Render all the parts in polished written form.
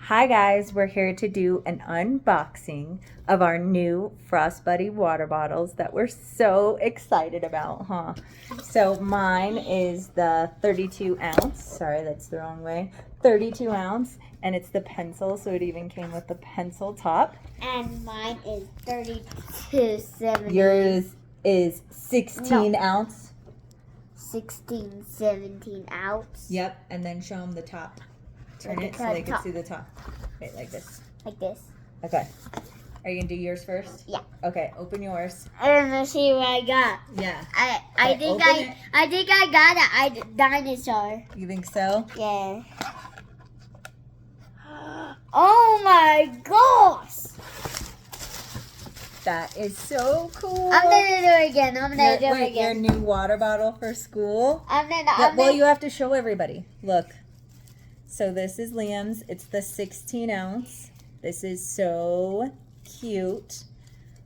Hi guys, we're here to do an unboxing of our new Frost Buddy water bottles that we're so excited about, huh? So mine is the 32 ounce, sorry that's the wrong way, 32 ounce, and it's the pencil, so it even came with the pencil top. And mine is 32.70. Yours is 16 ounce. 16, 17 ounce. Yep, and then show them the top. Turn Look it at so the they can top. see the top. Wait, like this. Like this. Okay. Are you gonna do yours first? Yeah. Okay, open yours. I don't know, see what I got. Yeah. I Okay, think open it. I think I got a dinosaur. You think so? Yeah. Oh my gosh! That is so cool. I'm gonna do it again. I'm gonna do it Wait, your again. new water bottle for school? I'm Well, you have to show everybody. Look. So this is Liam's. It's the 16 ounce. This is so cute.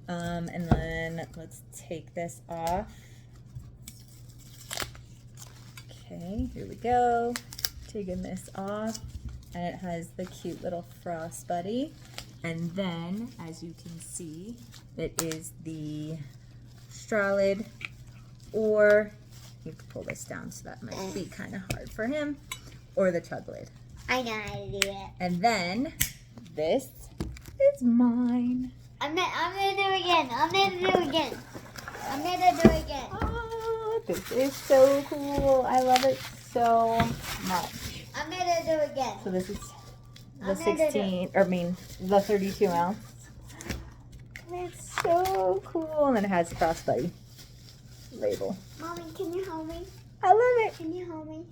And then let's take this off. Okay, here we go. Taking this off. And it has the cute little Frost Buddy. And then, as you can see, it is the straw lid, or you can pull this down, so that might be kind of hard for him, or the chug lid. I know how to do it. And then, this is mine. I'm gonna do it again. I'm gonna do it again. I'm gonna do it again. Oh, this is so cool. I love it so much. I'm gonna do it again. So this is the I'm gonna do it. 16, or I mean, the 32 ounce. It's so cool. And then it has a Frost Buddy label. Mommy, can you hold me? I love it. Can you hold me?